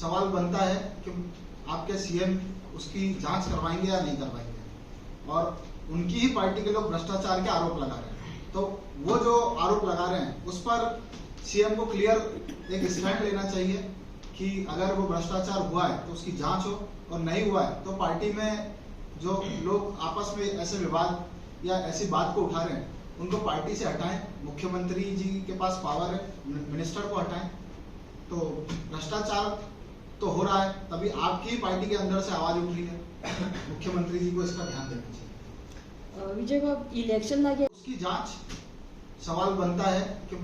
सवाल बनता है कि आपके सीएम उसकी जांच करवाएंगे या नहीं करवाएंगे, और उनकी ही पार्टी के लोग भ्रष्टाचार के आरोप लगा रहे हैं। तो वो जो आरोप लगा रहे हैं उस पर सीएम को क्लियर एक स्टैंड लेना चाहिए कि अगर वो भ्रष्टाचार हुआ है तो उसकी जांच हो, और नहीं हुआ है तो पार्टी में जो लोग आपस में ऐसे विवाद या ऐसी बात को उठा रहे हैं उनको पार्टी से हटाएं। मुख्यमंत्री जी के पास पावर है, मिनिस्टर को हटाएं। तो भ्रष्टाचार तो हो रहा है, तभी आपकी ही पार्टी के अंदर से आवाज उठ रही है। मुख्यमंत्री जी को इसका ध्यान देना चाहिए। विजय बाबू, इलेक्शन लगे, उसकी जांच, सवाल बनता है कि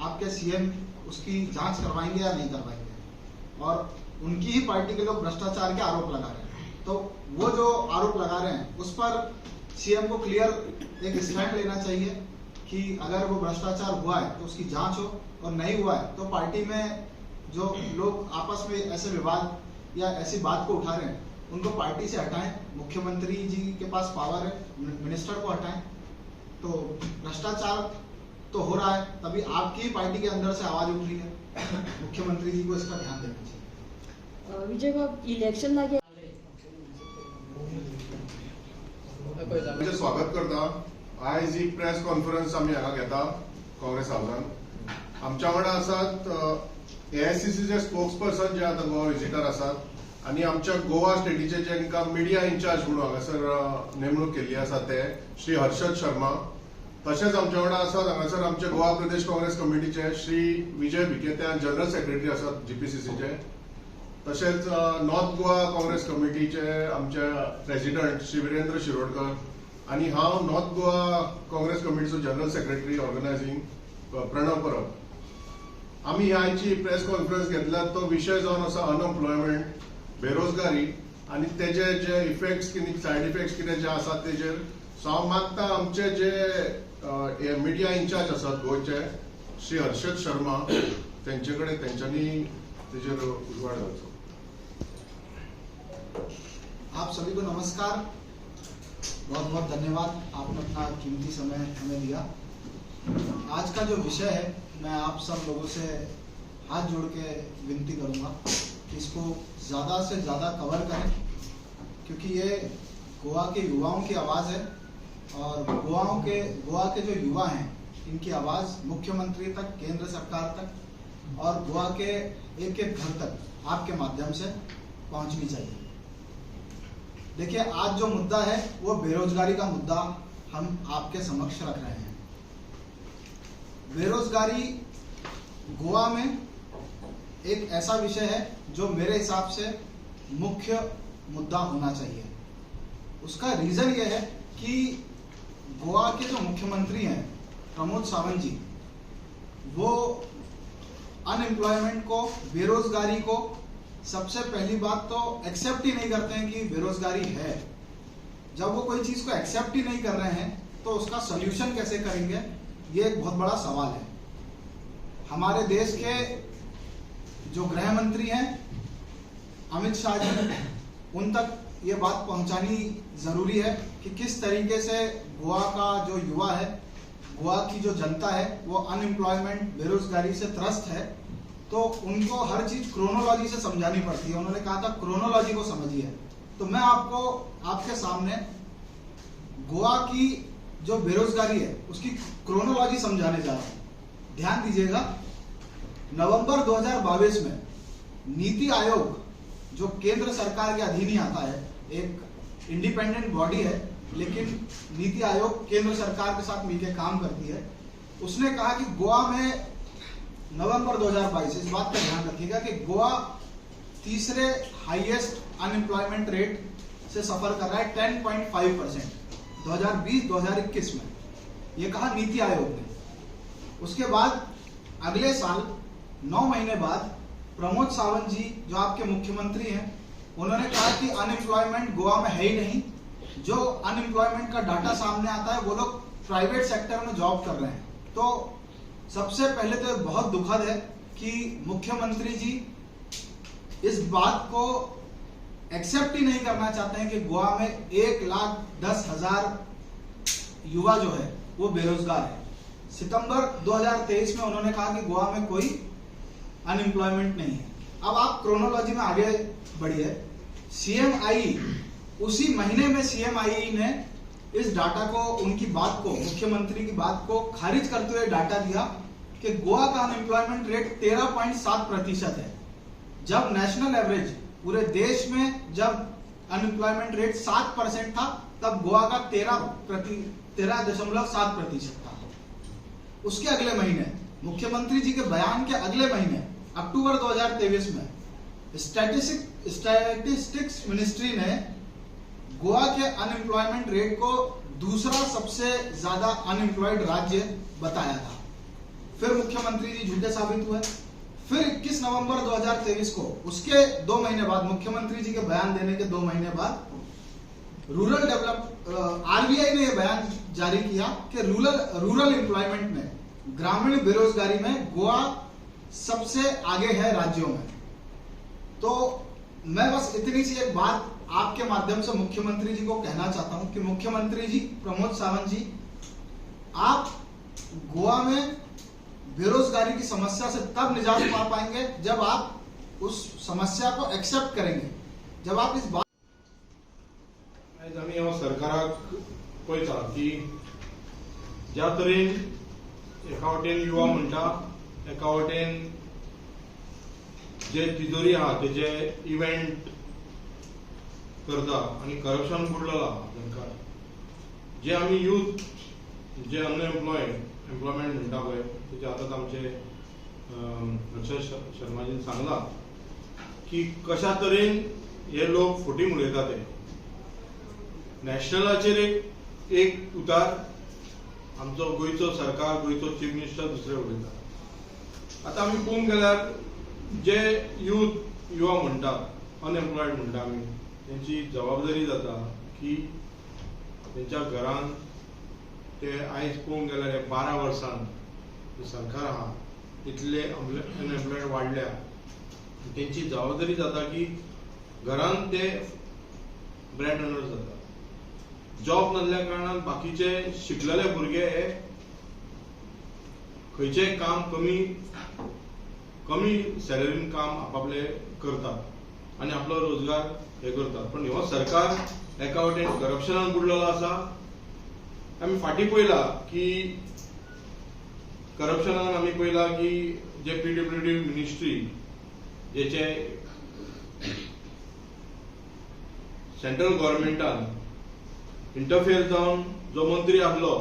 आपके सीएम उसकी जांच करवाएंगे या नहीं करवाएंगे, और उनकी ही पार्टी के लोग भ्रष्टाचार के आरोप लगा रहे हैं। तो वो जो आरोप लगा रहे हैं उस पर सीएम को क्लियर एक स्टैंड लेना चाहिए कि अगर वो भ्रष्टाचार हुआ है तो उसकी जांच हो, और नहीं हुआ है तो पार्टी में जो लोग आपस में ऐसे विवाद या ऐसी बात को उठा रहे हैं उनको पार्टी से हटाएं। मुख्यमंत्री जी के पास पावर है, मिनिस्टर को हटाएं। तो भ्रष्टाचार तो हो रहा है, तभी आपकी ही पार्टी के अंदर से आवाज उठ रही है। मुख्यमंत्री जी को इसका ध्यान देना चाहिए। विजय बाबू, इलेक्शन लगे, स्वागत करता। आयज ही प्रेस कॉन्फरन्स आमी हांगा घेता काँग्रेस हाऊसान। आमच्या वांगडा आसात एआयसीसीचे स्पोक्सपर्सन जे आता गोवा विजिटर आसात, आनी आमच्या गोवा स्टेटीचे जेंका मिडिया इन्चार्ज म्हणून हांगासर नेमणूक केल्ली आसा ते श्री हर्षद शर्मा। तशेंच आमच्या वांगडा आसात हांगासर आमचे गोवा प्रदेश काँग्रेस कमिटीचे श्री विजय भिके, ते जनरल सेक्रेटरी आसात जीपीसीसीचे। तशेंच नॉर्थ गोवा काँग्रेस कमिटीचे आमचे प्रेसिडेंट श्री विरेंद्र शिरोडकर, आनी हांव नॉर्थ गोवा काँग्रेस कमिटीचो general secretary organising Pranav Parab. आमी आयची प्रेस कॉन्फरन्स घेतल्या तो विशय जावन आसा अनएम्प्लॉयमेंट, बेरोजगारी, आनी तेजे जे इफेक्ट्स कितें, सायड इफेक्ट्स कितें जे आसात तेजेर। सो हांव मागता आमचे जे मिडिया इन्चार्ज आसात गोंयचे श्री हर्षद शर्मा, तेंचे कडेन तेंच्यांनी तेजेर उजवाड घालचो। आप सभी को नमस्कार, बहुत बहुत धन्यवाद, आपने अपना कीमती समय हमें दिया। आज का जो विषय है मैं आप सब लोगों से हाथ जोड़ के विनती करूंगा कि इसको ज़्यादा से ज़्यादा कवर करें, क्योंकि ये गोवा के युवाओं की आवाज़ है, और गोवा के जो युवा हैं इनकी आवाज़ मुख्यमंत्री तक, केंद्र सरकार तक और गोवा के एक एक घर तक आपके माध्यम से पहुंचनी चाहिए। देखिए, आज जो मुद्दा है वो बेरोजगारी का मुद्दा हम आपके समक्ष रख रहे हैं। बेरोजगारी गोवा में एक ऐसा विषय है जो मेरे हिसाब से मुख्य मुद्दा होना चाहिए। उसका रीजन ये है कि गोवा के जो मुख्यमंत्री हैं प्रमोद सावंत जी, वो अनएम्प्लॉयमेंट को, बेरोजगारी को सबसे पहली बात तो एक्सेप्ट ही नहीं करते हैं कि बेरोजगारी है। जब वो कोई चीज को एक्सेप्ट ही नहीं कर रहे हैं तो उसका सोल्यूशन कैसे करेंगे, ये एक बहुत बड़ा सवाल है। हमारे देश के जो गृह मंत्री हैं अमित शाह जी, उन तक ये बात पहुंचानी जरूरी है कि किस तरीके से गोवा का जो युवा है, गोवा की जो जनता है वो अनएम्प्लॉयमेंट, बेरोजगारी से त्रस्त है। तो उनको हर चीज क्रोनोलॉजी से समझानी पड़ती है। उन्होंने कहा था क्रोनोलॉजी को समझिए। तो मैं आपको आपके सामने गोवा की जो बेरोजगारी है उसकी क्रोनोलॉजी समझाने जा रहा हूं। ध्यान दीजिएगा, नवंबर 2022 में नीति आयोग, जो केंद्र सरकार के अधीन ही आता है, एक इंडिपेंडेंट बॉडी है लेकिन नीति आयोग केंद्र सरकार के साथ मिलकर काम करती है, उसने कहा कि गोवा में नवंबर 2022, इस बात का ध्यान रखिएगा कि गोवा तीसरे हाईएस्ट अनएम्प्लॉयमेंट रेट से सफर कर रहा है, 10.5% 2020-2021 में, ये कहा नीति आयोग ने। उसके बाद अगले साल 9 महीने बाद प्रमोद सावंत जी, जो आपके मुख्यमंत्री हैं, उन्होंने कहा कि अनएम्प्लॉयमेंट गोवा में है ही नहीं। जो अनएम्प्लॉयमेंट का डाटा सामने आता है वो लोग प्राइवेट सेक्टर में जॉब कर रहे हैं। तो सबसे पहले तो बहुत दुखद है कि मुख्यमंत्री जी इस बात को एक्सेप्ट ही नहीं करना चाहते हैं कि गोवा में 1,10,000 युवा जो है वो बेरोजगार है। सितंबर 2023 में उन्होंने कहा कि गोवा में कोई अनएम्प्लॉयमेंट नहीं है। अब आप क्रोनोलॉजी में आगे बढ़िए। सीएमआई उसी महीने में सीएमआई ने इस डाटा को, उनकी बात को, मुख्यमंत्री की बात को खारिज करते हुए डाटा दिया कि गोवा का अनएम्प्लॉयमेंट रेट 13.7% है। जब नेशनल एवरेज पूरे देश में जब अनएम्प्लॉयमेंट रेट 7% था, तब गोवा का 13.7% था। उसके अगले महीने मुख्यमंत्री जी के बयान के अगले महीने अक्टूबर 2023 में स्टैटिस्टिक्स मिनिस्ट्री ने गोवा के अनएम्प्लॉयमेंट रेट को दूसरा सबसे ज्यादा अनएम्प्लॉयड राज्य बताया था। फिर मुख्यमंत्री जी झूठे साबित हुए। फिर 21 नवंबर 2023 को, उसके 2 महीने बाद, मुख्यमंत्री जी के बयान देने के 2 महीने बाद, आरबीआई ने यह बयान जारी किया कि रूरल एम्प्लॉयमेंट में, ग्रामीण बेरोजगारी में गोवा सबसे आगे है राज्यों में। तो मैं बस इतनी सी एक बात आपके माध्यम से मुख्यमंत्री जी को कहना चाहता हूं कि मुख्यमंत्री जी प्रमोद सावंत जी, आप गोवा में बेरोजगारी की समस्या से तब निजात पा पाएंगे जब आप उस समस्या को एक्सेप्ट करेंगे, जब आप इस बात आमी हांव सरकाराक पळयता की ज्या तरेन एका वटेन युवा म्हणटा, एका वटेन जे तिजोरी आहा तेजे इव्हेंट करता आनी करप्शन बुडलेलो आहा तांकां, जे आमी यूथ जे एम्प्लॉयमेंट म्हणटा पळय, तेजे आतांच आमचे अक्षय शर्माजीन सांगला की कशा तरेन हे लोक फोटींग उडयता ते नॅशनलाचेर एक उतार, आमचो गोंयचो सरकार, गोंयचो चीफ मिनिस्टर दुसरे उडयता। आता आमी पळोवंक गेल्यार जे युवा म्हणटात, अनएम्प्लॉयड म्हणटा आमी, त्यांची जबाबदारी जाता की त्यांच्या घरान ते आयज पळोवंक गेल्यार 12 वर्सान सरकार आहा इतले अनएम्प्लॉयड वाडल्या, त्यांची जबाबदारी जाता की घरान ते ब्रेड अर्नर जाता। जॉब नासल्या कारणान बाकीचे शिकलेले भुरगे हे खंयचेय काम कमी सॅलरीन काम आपापले करतात आणि आपलो रोजगार हे करतात। पण हो सरकार एका वटेन करप्शनान बुडलेलो आसा। आमी फाटीं पळयला की करप्शनान आमी पळयला की जे पीडब्ल्यूडी मिनिस्ट्री, जेचे सेंट्रल गव्हर्नमेंटान इंटरफियर जावन जो मंत्री आसलो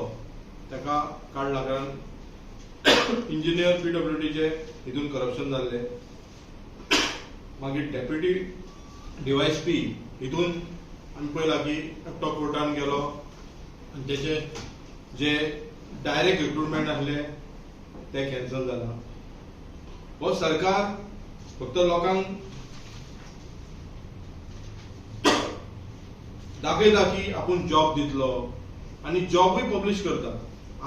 ताका काडला, कारण इंजिनियर पीडब्ल्यूडीचे हितून करप्शन जाल्ले। मागीर डेप्युटी डीवायएसपी हितून आमी पळयला की एकटो कोर्टान गेलो आनी तेचे जे डायरेक्ट रिक्रुटमेंट आसले ते कॅन्सल जाला। हो सरकार फक्त लोकांक दाखयता की आपूण जॉब दितलो आनी जॉबूय पब्लीश करता।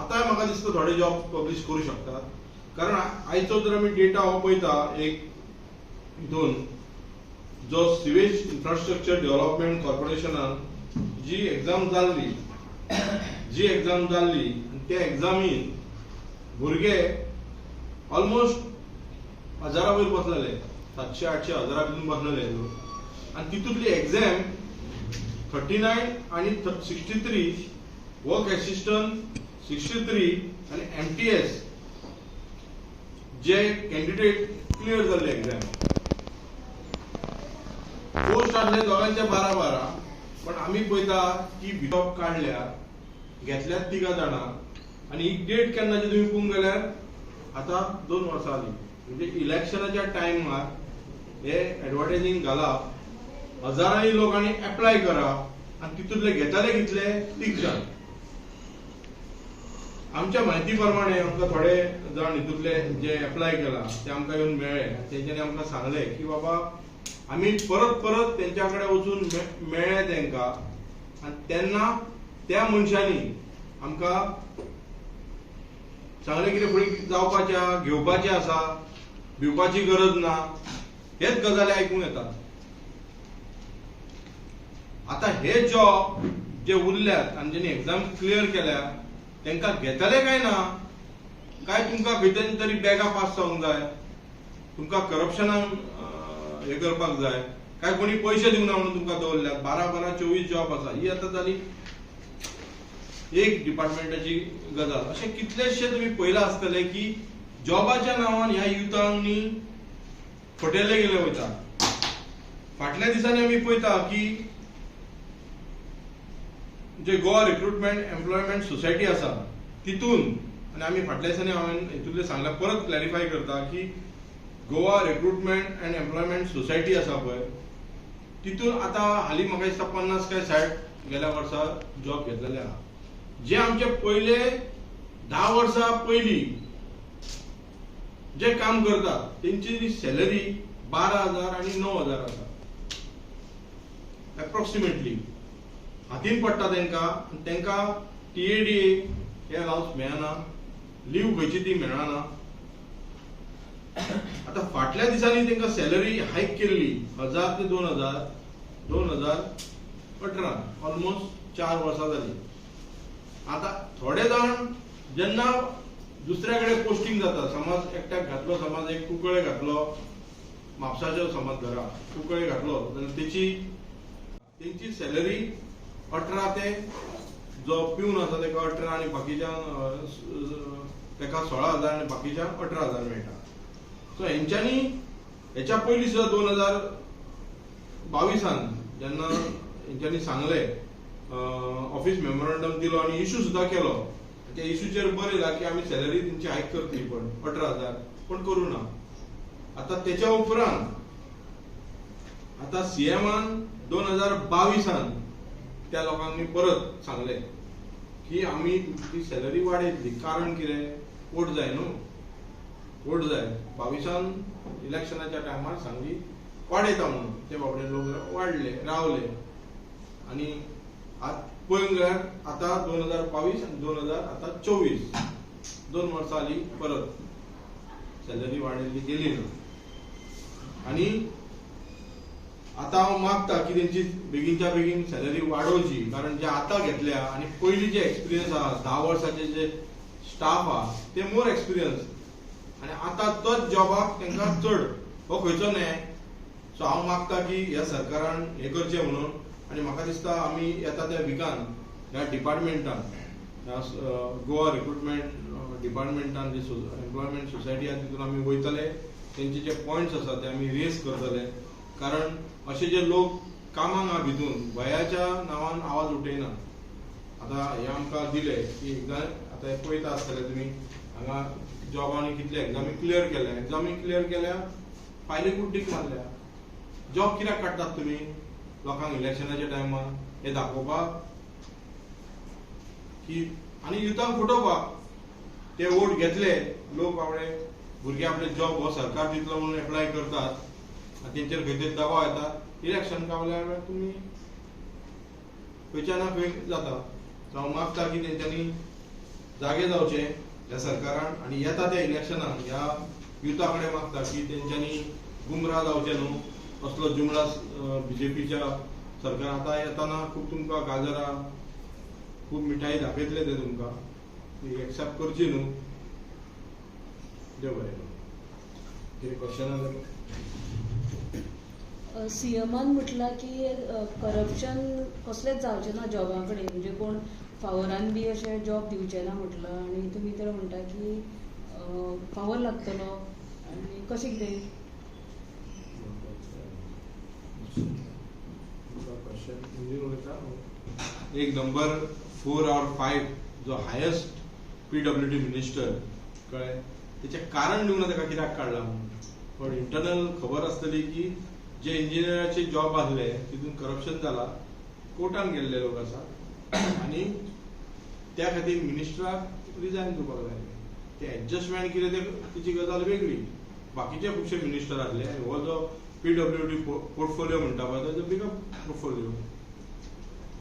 आतां म्हाका दिसता थोडे जॉब पब्लीश करूं शकतात, कारण आयचो जर आमी डेटा हो पळयता, एक हितून जो सिवेज इन्फ्रास्ट्रक्चर डेव्हलपमेंट कॉर्पोरेशनान जी एग्जाम जाल्ली आनी त्या एग्जामीन भुरगे ऑलमोस्ट 1000 वयर बसलेले, 700-800 1000 भितर बसलेले, आनी तितूंतली एग्जाम 39 आणि 63 वर्क असिस्टंट 63 आणि एमटीएस जे कॅन्डिडेट क्लियर जाल्ले एग्जाम, पोस्ट आसले दोगांचे 12-12, पण आमी पळयता की जॉब काढल्या, घेतल्यात 3 जाणां, आणि ही डेट केन्नाची तुम्ही पळोवंक गेल्यार आता 2 वर्सां जाली। म्हणजे इलेक्शनाच्या टायमार हे एडवर्टायझिंग घालप, हजारांनी लोकांनी अप्लाय करप आणि तितूंतले घेताले कितले 3 जाण। आमच्या म्हायती प्रमाणे आमकां थोडे जाण हितूंतले जे अप्लाय केला ते आमकां येवन मेळ्ळे, तेंच्यांनी आमकां सांगले की बाबा आमी परत तेंच्या कडेन वचून मेळ्ळे तेंकां, आनी तेन्ना त्या मनशांनी आमकां सांगले कितें फुडें जावपाचें, घेवपाचें आसा, भिवपाची गरज ना, हेच गजाली आयकूंक येतात। आता हे जॉब जे उरल्यात आनी जेणी एग्जाम क्लियर केल्या तेंकां घेतले काय ना, काय तुमकां खंय तरी बॅगा पास जावंक जाय, तुमकां करप्शनान हे करपाक जाय काय कोणी पैसे दिवना म्हणून तुमकां दवरल्यात 12 24 जॉब आसा ही आतां जाली एक डिपार्टमेंटाची गजाल. अशे कितलेशे तुम्ही पयला आसतले की जॉबाच्या नांवान ह्या युथांनी फटयले गेले वयता. फाटल्या दिसांनी आमी पळयता की जे गोवा रिक्रुटमेंट एम्प्लॉयमेंट सोसायटी आसा तितून आनी आमी फाटल्या दिसांनी हांवें हितूंतले सांगला परत क्लॅरिफाय करता की Goa recruitment and employment society आसा पळय तितून आतां हालीं म्हाका दिसता 50 काय 60 गेल्या वर्सा जॉब घेतलेले आहा. जे आमचे पयले 10 वर्सां पयलीं जे काम करतात तेंची सॅलरी 12,000 आणि 9,000 आसा एप्रॉक्सिमेटली. हातीन पडटा तेंकां TADA हे अलाउन्स मेळना, लीव खंयची ती मेळना. आता फाटल्या दिसांनी तेंकां सॅलरी हायक केल्ली 1000 ते 2018 ऑलमोस्ट 4 वर्सां जाली. आता थोडे जाण जेन्ना दुसऱ्याकडे पोस्टिंग जाता समज एकट्याक घातलो समज एक कुंकळे घातलो म्हापसाचो समज धरा कुंकळे घातलो जाल्यार तेंची सॅलरी 18 ते जो पिवन आसा तेका 18 आनी बाकीच्यांक तेका 16,000 आनी बाकीच्यांक 18,000 मेळटा. सो हेच्या पयलीं सुद्दां 2022 जेन्ना हेंच्यांनी सांगले ऑफिस मेमोरंडम दिलो आनी इश्यू सुद्दां केलो त्या इश्यूचेर बरयला की आमी सॅलरी तेंची हायक करतली पण 18,000 पण करूं ना. आता तेच्या उपरांत आता CMन 2022 त्या लोकांनी परत सांगले की आमी ती सॅलरी वाडयतली. कारण कितें वोट जाय न्हू, वोट जाय. 22 इलेक्शनाच्या टायमार सांगली वाडयता म्हणून ते बाबडे लोक वाडले रावले आनी पळोवंक गेल्यार आतां 2022 आनी 2024 2 वर्सां जाली परत सॅलरी वाडयल्ली गेली ना. आनी आतां हांव मागता की तेंची बेगीनच्या बेगीन सॅलरी वाडोवची. कारण जे आतां घेतल्या आनी पयलीं जे एक्सपिरियन्स आहा 10 वर्साचे जे स्टाफ आहा ते मोर एक्सपिरियन्स आनी आतां तोच जॉबाक तेंकां चड हो खंयचो न्याय. सो हांव मागता की ह्या सरकारान हे करचें म्हणून. आनी म्हाका दिसता आमी येता त्या विकान ह्या डिपार्टमेंटान गोवा रिक्रुटमेंट डिपार्टमेंटान जे एम्प्लॉयमेंट सोसायटी आसा तितून आमी वयतले तेंचे जे पॉयंट्स आसा ते आमी रेज करतले. कारण अशे जे लोक कामाक आहा भितून वयाच्या नांवान आवाज उठयना. आतां हे आमकां दिले की आतां पळयता आसतले तुमी हांगा जॉबांनी कितले एग्जामी क्लियर केल्या फायली कुड्डीक मारल्या. जॉब कित्याक काडटात तुमी लोकांक इलेक्शनाच्या टायमार हे दाखोवपाक की आनी युथांक फटोवपाक. ते वोट घेतले लोक आपले भुरगे आपले जॉब हो सरकार दितलो म्हणून एप्लाय करतात आनी तेंचेर खंय तरी दबाव येता. इलेक्शन पावल्यार तुमी खंयच्या ना खंय जाता. हांव मागता की तेंच्यांनी जागे जावचे ह्या सरकारान आनी येता त्या इलेक्शनाक ह्या युथा कडेन मागता की तेंच्यांनी गुमराह जावचे न्हू. असलो जुमला BJPच्या सरकार आतां येताना खूब तुमकां गाजरां खूब मिठाई दाखयतले ते तुमकां ती एक्सेप्ट करची न्हू. देव बरें. कितें क्वेश्चन आसा? CMन म्हटलां की करप्शन कसलेंच जावचें ना जॉबा कडेन. म्हणजे कोण फावरान बी अशे जॉब दिवचे ना म्हटलां आनी तुमी तर म्हणटा की फावर लागतलो आनी कशें कितें. एक नंबर 4 और 5 जो हायेस्ट PWD मिनिस्टर कळ्ळें तेचें कारण दिवना ताका कित्याक काडला म्हणून. पण इंटरनल खबर आसतली की जे इंजिनियराचे जॉब आसले तितून करप्शन जाला कोर्टान गेल्ले लोक आसा आनी त्या खातीर मिनिस्टराक रिजायन करपाक जाय. ते एडजस्टमेंट कितें ते तिची गजाल वेगळी. बाकीचे खुबशे मिनिस्टर आसले आनी हो जो PWD पोर्टफोलिओ म्हणटा पळय तो बिग पोर्टफोलिओ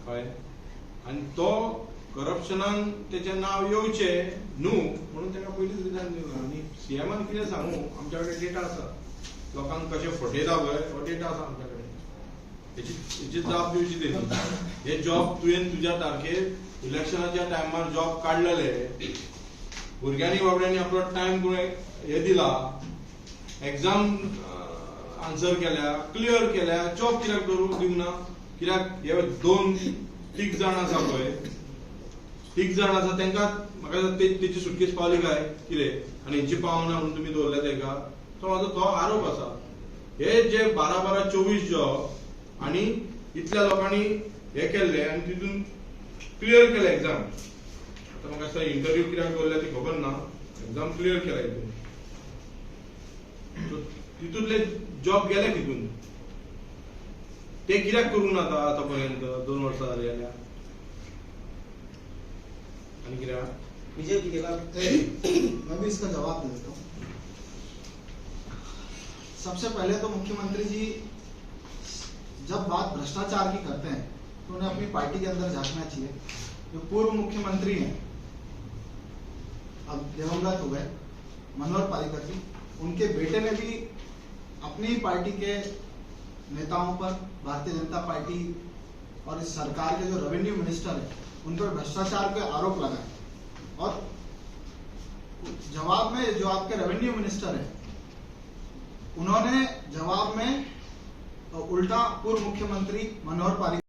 कळ्ळें. आनी तो करप्शनान तेचें नांव येवचें न्हू म्हणून ताका पयलींच रिजायन दिवना. आनी CMन कितें सांगू आमच्या कडेन डेटा आसा लोकांक कशें फटयता पळय हो डेटा आसा आमच्या कडेन. हेची जाप दिवची तेणी. हे जॉब तुवें तुज्या तारखेर इलेक्शनाच्या टायमार जॉब काडलेले भुरग्यांनी बाबड्यांनी आपलो टायम तुवें हे दिला एग्जाम आन्सर केल्या, क्लियर केल्या, जॉब कित्याक करूंक दिवना? कित्याक हे 2 तीग जाण आसा पळय, तीग जाण आसा तांकां म्हाका तेची सुटकेस पावली काय कितें आनी हेंची पावना म्हणून तुमी दवरल्या ताका? तो म्हाजो तो आरोप आसा. हे जे 12-24 जॉब आनी इतल्या लोकांनी हे केल्ले आनी तितून क्लियर केले एग्जाम. आतां म्हाका दिसता इंटरव्यू कित्याक दवरल्या ती खबर ना, एग्जाम क्लियर केला हितून. तितूंतले जॉब गेले तितून. ते कित्याक करूंक ना आतां पर्यंत 2 वर्सां जाली जाल्यार? आनी कित्याक विजय कितेगा मैं भी इसका जवाब दे देता हूँ. सबसे पहले तो मुख्यमंत्री जी जब बात भ्रष्टाचार की करते हैं तो उन्हें अपनी पार्टी के अंदर झांकना चाहिए. जो पूर्व मुख्यमंत्री हैं, अब दिवंगत हो गए मनोहर पर्रिकर जी, उनके बेटे ने भी अपनी ही पार्टी के नेताओं पर, भारतीय जनता पार्टी और इस सरकार के जो रेवेन्यू मिनिस्टर है उन पर भ्रष्टाचार के आरोप लगाए. और जवाब में जो आपके रेवेन्यू मिनिस्टर है उन्होंने जवाब में उल्टा पूर्व मुख्यमंत्री मनोहर पर्रिकर